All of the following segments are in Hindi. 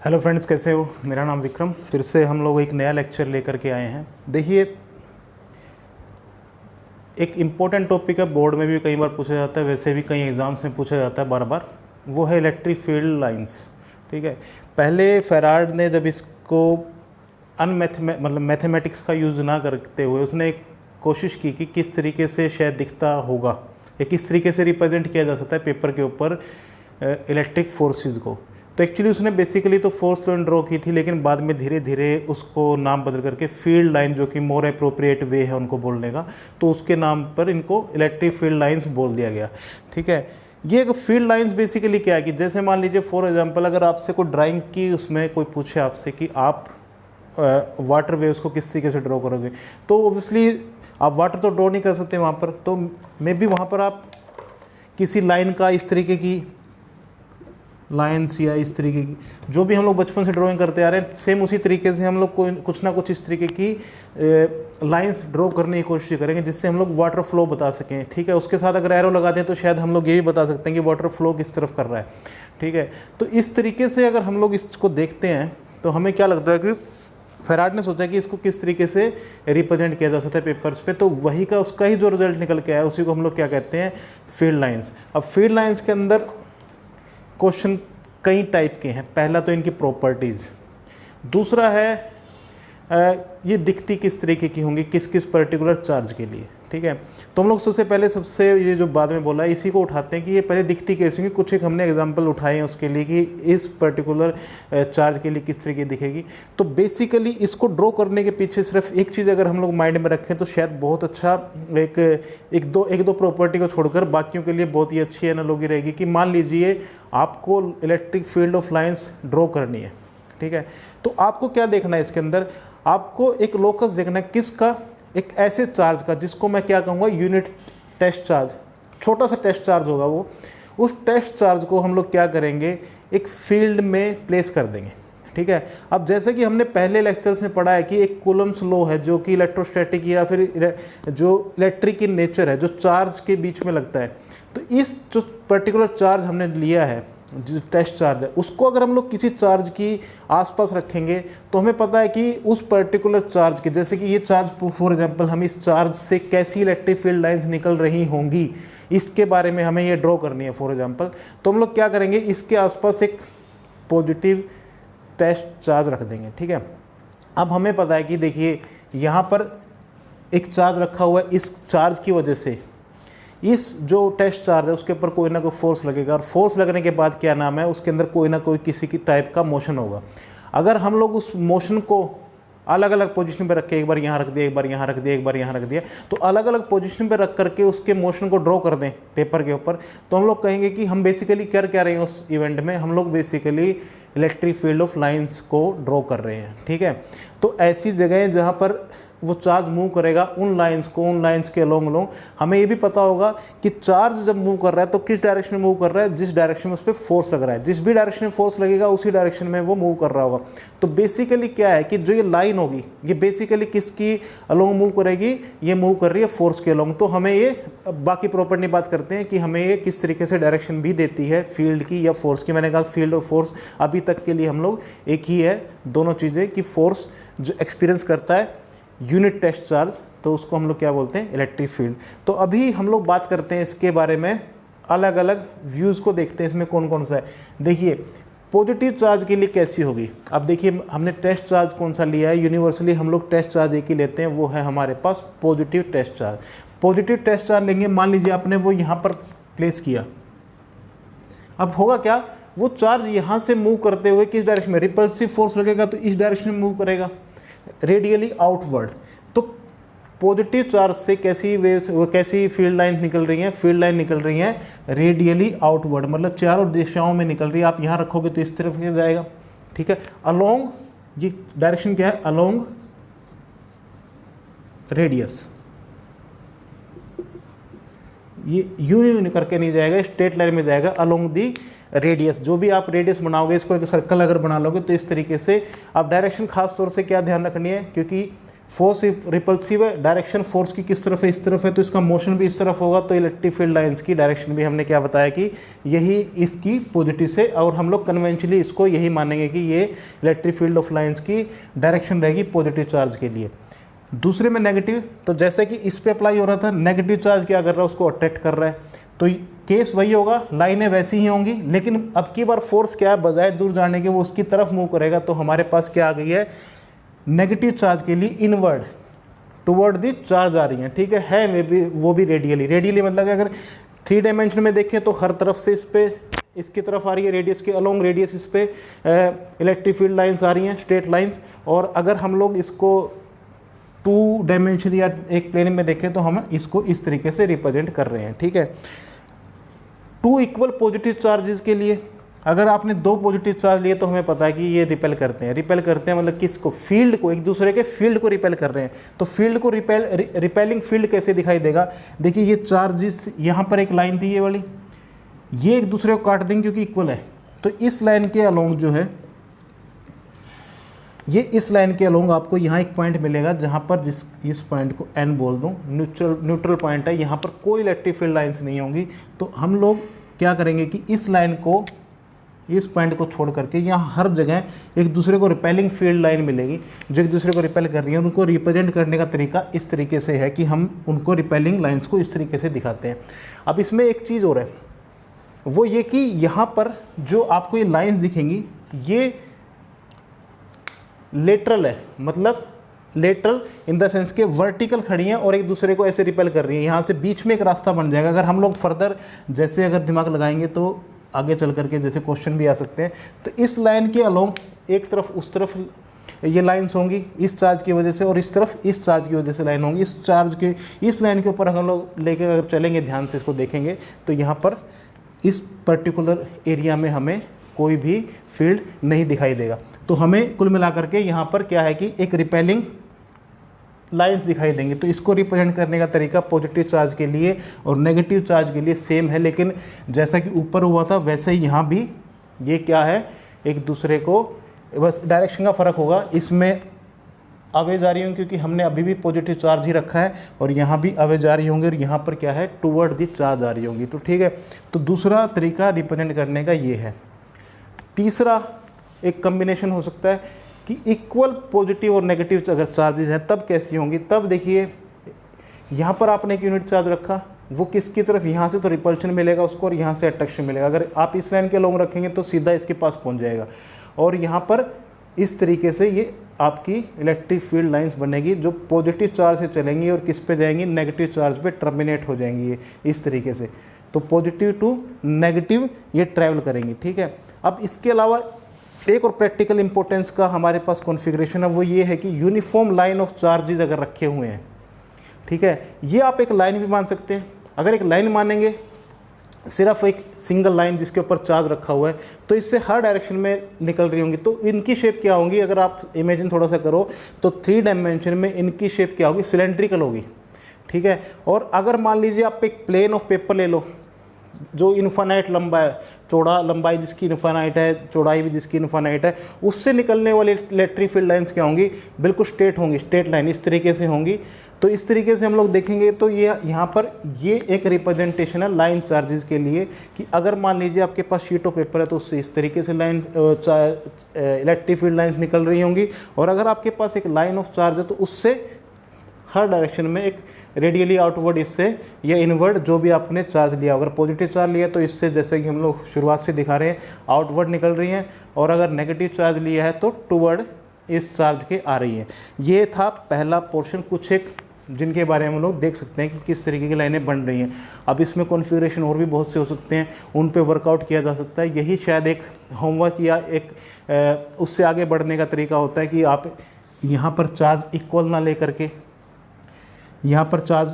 हेलो फ्रेंड्स, कैसे हो। मेरा नाम विक्रम। फिर से हम लोग एक नया लेक्चर लेकर के आए हैं। देखिए, एक इम्पोर्टेंट टॉपिक है, बोर्ड में भी कई बार पूछा जाता है, वैसे भी कई एग्ज़ाम्स में पूछा जाता है बार बार। वो है इलेक्ट्रिक फील्ड लाइंस। ठीक है, पहले फेराड ने जब इसको मतलब मैथमेटिक्स का यूज़ ना करते हुए उसने एक कोशिश की कि किस तरीके से शायद दिखता होगा या किस तरीके से रिप्रेजेंट किया जा सकता है पेपर के ऊपर इलेक्ट्रिक फोर्सेस को। तो एक्चुअली उसने बेसिकली तो फोर्स लाइन ड्रॉ की थी, लेकिन बाद में धीरे धीरे उसको नाम बदल करके फील्ड लाइन, जो कि मोर अप्रोप्रिएट वे है उनको बोलने का, तो उसके नाम पर इनको इलेक्ट्रिक फील्ड लाइंस बोल दिया गया। ठीक है, ये एक फील्ड लाइंस बेसिकली क्या है कि जैसे मान लीजिए फॉर एग्जांपल अगर आपसे कोई ड्राइंग की, उसमें कोई पूछे आपसे कि आप वाटर वेव्स को किस तरीके से ड्रॉ करोगे, तो ओबियसली आप वाटर तो ड्रॉ नहीं कर सकते वहाँ पर, तो मे बी वहाँ पर आप किसी लाइन का, इस तरीके की लाइंस या इस तरीके की, जो भी हम लोग बचपन से ड्राइंग करते आ रहे हैं, सेम उसी तरीके से हम लोग कुछ ना कुछ इस तरीके की लाइंस ड्रॉ करने की कोशिश करेंगे जिससे हम लोग वाटर फ्लो बता सकें। ठीक है, उसके साथ अगर एरो लगाते हैं तो शायद हम लोग ये भी बता सकते हैं कि वाटर फ्लो किस तरफ कर रहा है। ठीक है, तो इस तरीके से अगर हम लोग इसको देखते हैं तो हमें क्या लगता है कि फेराड ने सोचा कि इसको किस तरीके से रिप्रेजेंट किया जा सकता है पेपर्स पे, तो वही का उसका ही जो रिजल्ट निकल के आया उसी को हम लोग क्या कहते हैं, फील्ड लाइंस। अब फील्ड लाइंस के अंदर क्वेश्चन कई टाइप के हैं। पहला तो इनकी प्रॉपर्टीज़, दूसरा है ये दिखती किस तरीके की होंगी, किस किस पर्टिकुलर चार्ज के लिए। ठीक है, तो हम लोग सबसे ये जो बाद में बोला है इसी को उठाते हैं कि ये पहले दिखती कैसी होंगी। कुछ एक हमने एग्जांपल उठाए हैं उसके लिए कि इस पर्टिकुलर चार्ज के लिए किस तरीके दिखेगी। तो बेसिकली इसको ड्रॉ करने के पीछे सिर्फ एक चीज़ अगर हम लोग माइंड में रखें तो शायद बहुत अच्छा एक दो प्रॉपर्टी को छोड़कर बाकियों के लिए बहुत ही अच्छी एनालॉजी रहेगी कि मान लीजिए आपको electric field of lines draw करनी है। ठीक है, तो आपको क्या देखना है इसके अंदर, आपको एक लोकस देखना है किसका, एक ऐसे चार्ज का जिसको मैं क्या कहूँगा यूनिट टेस्ट चार्ज, छोटा सा टेस्ट चार्ज होगा वो। उस टेस्ट चार्ज को हम लोग क्या करेंगे, एक फील्ड में प्लेस कर देंगे। ठीक है, अब जैसे कि हमने पहले लेक्चर्स में पढ़ा है कि एक कूलम्स लॉ है जो कि इलेक्ट्रोस्टैटिक या फिर जो इलेक्ट्रिक इन नेचर है, जो चार्ज के बीच में लगता है। तो इस जो पर्टिकुलर चार्ज हमने लिया है, जो टेस्ट चार्ज है, उसको अगर हम लोग किसी चार्ज की आसपास रखेंगे तो हमें पता है कि उस पर्टिकुलर चार्ज के, जैसे कि ये चार्ज फॉर एग्जांपल, हम इस चार्ज से कैसी इलेक्ट्रिक फील्ड लाइंस निकल रही होंगी इसके बारे में हमें ये ड्रॉ करनी है फॉर एग्जांपल। तो हम लोग क्या करेंगे, इसके आसपास एक पॉजिटिव टेस्ट चार्ज रख देंगे। ठीक है, अब हमें पता है कि देखिए यहाँ पर एक चार्ज रखा हुआ है, इस चार्ज की वजह से इस जो टेस्ट चार्ज है उसके ऊपर कोई ना कोई फोर्स लगेगा, और फोर्स लगने के बाद क्या नाम है, उसके अंदर कोई ना कोई किसी की टाइप का मोशन होगा। अगर हम लोग उस मोशन को अलग अलग पोजीशन पे रखें, एक बार यहाँ रख दिया, एक बार यहाँ रख दिया, एक बार यहाँ रख दिया, तो अलग अलग पोजीशन पे रख करके उसके मोशन को ड्रॉ कर दें पेपर के ऊपर, तो हम लोग कहेंगे कि हम बेसिकली कर क्या रहे हैं उस इवेंट में, हम लोग basically electric field of lines को ड्रॉ कर रहे हैं। ठीक है, तो ऐसी जगह जहाँ पर वो चार्ज मूव करेगा, उन लाइंस के अलोंग हमें ये भी पता होगा कि चार्ज जब मूव कर रहा है तो किस डायरेक्शन में मूव कर रहा है, जिस डायरेक्शन में उस पर फोर्स लग रहा है, जिस भी डायरेक्शन में फोर्स लगेगा उसी डायरेक्शन में वो मूव कर रहा होगा। तो बेसिकली क्या है कि जो ये लाइन होगी ये बेसिकली किसकी अलोंग मूव करेगी, ये मूव कर रही है फोर्स के अलोंग। तो हमें ये बाकी प्रॉपर्टी बात करते हैं कि हमें ये किस तरीके से डायरेक्शन भी देती है फील्ड की या फोर्स की। मैंने कहा फील्ड और फोर्स अभी तक के लिए हम लोग एक ही है, दोनों चीज़ें, कि फोर्स जो एक्सपीरियंस करता है यूनिट टेस्ट चार्ज, तो उसको हम लोग क्या बोलते हैं, इलेक्ट्रिक फील्ड। तो अभी हम लोग बात करते हैं इसके बारे में, अलग अलग व्यूज़ को देखते हैं इसमें कौन कौन सा है। देखिए पॉजिटिव चार्ज के लिए कैसी होगी। अब देखिए हमने टेस्ट चार्ज कौन सा लिया है, यूनिवर्सली हम लोग टेस्ट चार्ज एक ही लेते हैं, वो है हमारे पास positive test charge. Positive test charge लेंगे, मान लीजिए आपने वो यहाँ पर प्लेस किया, अब होगा क्या, वो चार्ज यहाँ से मूव करते हुए किस डायरेक्शन में, रिपल्सिव फोर्स लगेगा तो इस डायरेक्शन में मूव करेगा, रेडियली आउटवर्ड। तो पॉजिटिव चार्ज से कैसी फील्ड लाइन निकल रही हैं, फील्ड लाइन निकल रही हैं रेडियली आउटवर्ड, मतलब चारों दिशाओं में निकल रही है। आप यहाँ रखोगे तो इस तरफ जाएगा। ठीक है, अलोंग, ये डायरेक्शन क्या है, अलोंग रेडियस, ये यूं करके नहीं जाएगा, स्ट्रेट लाइन में जाएगा अलोंग दी रेडियस। जो भी आप रेडियस बनाओगे, इसको एक सर्कल अगर बना लोगे तो इस तरीके से। आप डायरेक्शन खास तौर से क्या ध्यान रखनी है, क्योंकि फोर्स रिपल्सिव है, डायरेक्शन फोर्स की किस तरफ है, इस तरफ है, तो इसका मोशन भी इस तरफ होगा, तो इलेक्ट्रिक फील्ड लाइंस की डायरेक्शन भी हमने क्या बताया कि यही इसकी पॉजिटिव से, और हम लोग कन्वेंशनली इसको यही मानेंगे कि ये इलेक्ट्रिक फील्ड ऑफ लाइंस की डायरेक्शन रहेगी पॉजिटिव चार्ज के लिए। दूसरे में नेगेटिव, तो जैसे कि इस पे अप्लाई हो रहा था, नेगेटिव चार्ज क्या कर रहा है, उसको अट्रैक्ट कर रहा है, तो केस वही होगा, लाइनें वैसी ही होंगी, लेकिन अब की बार फोर्स क्या है, बजाय दूर जाने के वो उसकी तरफ मूव करेगा, तो हमारे पास क्या आ गई है, नेगेटिव चार्ज के लिए इनवर्ड टुवर्ड दी चार्ज आ रही हैं, ठीक है वे भी, वो भी रेडियली मतलब कि अगर 3 डायमेंशन में देखें तो हर तरफ से इस पे इसकी तरफ आ रही है, रेडियस के अलोंग रेडियस इस पे इलेक्ट्रिक फील्ड लाइंस आ रही हैं, स्ट्रेट लाइंस। और अगर हम लोग इसको 2 डायमेंशन या एक प्लेन में देखें तो हम इसको इस तरीके से रिप्रेजेंट कर रहे हैं, ठीक है। 2 इक्वल पॉजिटिव चार्जेस के लिए अगर आपने 2 पॉजिटिव चार्ज लिए तो हमें पता है कि ये रिपेल करते हैं मतलब किसको, फील्ड को, एक दूसरे के फील्ड को रिपेल कर रहे हैं। तो फील्ड को रिपेलिंग फील्ड कैसे दिखाई देगा, देखिए ये चार्जेस, यहाँ पर एक लाइन थी ये वाली, ये एक दूसरे को काट देंगे क्योंकि इक्वल है, तो इस लाइन के अलोंग जो है, ये इस लाइन के अलोंग आपको यहाँ एक पॉइंट मिलेगा जहाँ पर इस पॉइंट को N बोल दूँ, न्यूट्रल पॉइंट है, यहाँ पर कोई इलेक्ट्रिक फील्ड लाइन्स नहीं होंगी। तो हम लोग क्या करेंगे कि इस लाइन को, इस पॉइंट को छोड़ करके यहाँ हर जगह एक दूसरे को रिपेलिंग फील्ड लाइन मिलेगी, जो एक दूसरे को रिपेल कर रही है। उनको रिप्रेजेंट करने का तरीका इस तरीके से है कि हम उनको रिपेलिंग लाइन्स को इस तरीके से दिखाते हैं। अब इसमें एक चीज़ और है, वो ये कि यहाँ पर जो आपको ये लाइन्स दिखेंगी, ये लेटरल है, मतलब लेटरल इन द सेंस के वर्टिकल खड़ी हैं और एक दूसरे को ऐसे रिपेल कर रही है। यहाँ से बीच में एक रास्ता बन जाएगा। अगर हम लोग फर्दर जैसे अगर दिमाग लगाएंगे तो आगे चल करके जैसे क्वेश्चन भी आ सकते हैं। तो इस लाइन के अलोंग एक तरफ उस तरफ ये लाइंस होंगी इस चार्ज की वजह से, और इस तरफ इस चार्ज की वजह से लाइन होंगी। इस चार्ज के इस लाइन के ऊपर हम लोग लेके अगर चलेंगे, ध्यान से इसको देखेंगे, तो यहाँ पर इस पर्टिकुलर एरिया में हमें कोई भी फील्ड नहीं दिखाई देगा। तो हमें कुल मिलाकर के यहाँ पर क्या है कि एक रिपेलिंग लाइंस दिखाई देंगे। तो इसको रिप्रेजेंट करने का तरीका पॉजिटिव चार्ज के लिए और नेगेटिव चार्ज के लिए सेम है, लेकिन जैसा कि ऊपर हुआ था वैसे ही यहाँ भी ये क्या है, एक दूसरे को बस डायरेक्शन का फ़र्क होगा। इसमें आवे जा रही होंगी क्योंकि हमने अभी भी पॉजिटिव चार्ज ही रखा है, और यहाँ भी आवे जा रही होंगी और यहाँ पर क्या है, टूवर्ड दी चार्ज आ रही होंगी। तो ठीक है, तो दूसरा तरीका रिप्रेजेंट करने का ये है। तीसरा एक कम्बिनेशन हो सकता है कि इक्वल पॉजिटिव और नेगेटिव अगर चार्जेस हैं तब कैसी होंगी। तब देखिए यहाँ पर आपने एक यूनिट चार्ज रखा, वो किसकी तरफ, यहाँ से तो रिपल्शन मिलेगा उसको और यहाँ से अट्रैक्शन मिलेगा। अगर आप इस लाइन के लॉन्ग रखेंगे तो सीधा इसके पास पहुँच जाएगा, और यहाँ पर इस तरीके से ये आपकी इलेक्ट्रिक फील्ड लाइंस बनेगी जो पॉजिटिव चार्ज से चलेंगी और किस पे जाएंगी, नेगेटिव चार्ज पे टर्मिनेट हो जाएंगी ये इस तरीके से। तो पॉजिटिव टू नेगेटिव ये ट्रैवल करेंगी, ठीक है। अब इसके अलावा एक और प्रैक्टिकल इंपॉर्टेंस का हमारे पास कॉन्फ़िगरेशन है, वो ये है कि यूनिफॉर्म लाइन ऑफ चार्जेस अगर रखे हुए हैं, ठीक है, ये आप एक लाइन भी मान सकते हैं। अगर एक लाइन मानेंगे, सिर्फ एक सिंगल लाइन जिसके ऊपर चार्ज रखा हुआ है, तो इससे हर डायरेक्शन में निकल रही होंगी। तो इनकी शेप क्या होगी, अगर आप इमेजिन थोड़ा सा करो तो 3 डायमेंशन में इनकी शेप क्या होगी, सिलेंड्रिकल होगी, ठीक है। और अगर मान लीजिए आप एक प्लेन ऑफ पेपर ले लो जो इन्फानाइट लंबा है, चौड़ा लंबाई जिसकी इन्फानाइट है, चौड़ाई भी जिसकी इन्फानाइट है, उससे निकलने वाली इलेक्ट्रिक फील्ड लाइंस क्या होंगी, बिल्कुल स्ट्रेट होंगी, स्ट्रेट लाइन इस तरीके से होंगी। तो इस तरीके से हम लोग देखेंगे तो ये यहाँ पर ये एक रिप्रेजेंटेशन है लाइन चार्जेस के लिए कि अगर मान लीजिए आपके पास शीट ऑफ पेपर है तो उससे इस तरीके से लाइन इलेक्ट्रिक फील्ड लाइंस निकल रही होंगी, और अगर आपके पास एक लाइन ऑफ चार्ज है तो उससे हर डायरेक्शन में एक रेडियली आउटवर्ड इससे या इनवर्ड जो भी आपने चार्ज लिया, अगर पॉजिटिव चार्ज लिया तो इससे जैसे कि हम लोग शुरुआत से दिखा रहे हैं आउटवर्ड निकल रही हैं, और अगर नेगेटिव चार्ज लिया है तो टुवर्ड इस चार्ज के आ रही है। ये था पहला पोर्शन, कुछ एक जिनके बारे में हम लोग देख सकते हैं कि किस तरीके की लाइनें बन रही हैं। अब इसमें कॉन्फ़िगरेशन और भी बहुत से हो सकते हैं, उन पे वर्कआउट किया जा सकता है। यही शायद एक होमवर्क या एक उससे आगे बढ़ने का तरीका होता है कि आप यहाँ पर चार्ज इक्वल ना ले करके यहाँ पर चार्ज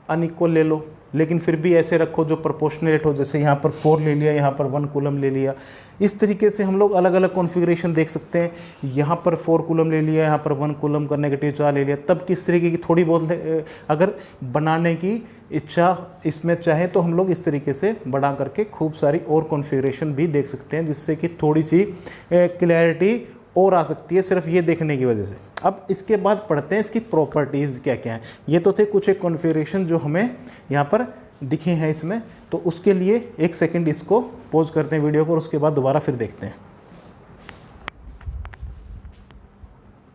अनइक्वल ले लो, लेकिन फिर भी ऐसे रखो जो प्रोपोर्शनलेट हो, जैसे यहाँ पर 4 ले लिया, यहाँ पर 1 कूलम ले लिया। इस तरीके से हम लोग अलग अलग कॉन्फ़िगरेशन देख सकते हैं। यहाँ पर 4 कूलम ले लिया, यहाँ पर 1 कूलम का नेगेटिव चार्ज ले लिया। तब किस तरीके की थोड़ी बहुत अगर बनाने की इच्छा इसमें चाहे तो हम लोग इस तरीके से बना करके खूब सारी और कॉन्फ़िगरेशन भी देख सकते हैं, जिससे कि थोड़ी सी क्लैरिटी और आ सकती है सिर्फ ये देखने की वजह से। अब इसके बाद पढ़ते हैं इसकी प्रॉपर्टीज़ क्या क्या हैं। ये तो थे कुछ एक कॉन्फ़िगरेशन जो हमें यहाँ पर दिखे हैं इसमें, तो उसके लिए एक सेकंड इसको पॉज करते हैं वीडियो को और उसके बाद दोबारा फिर देखते हैं।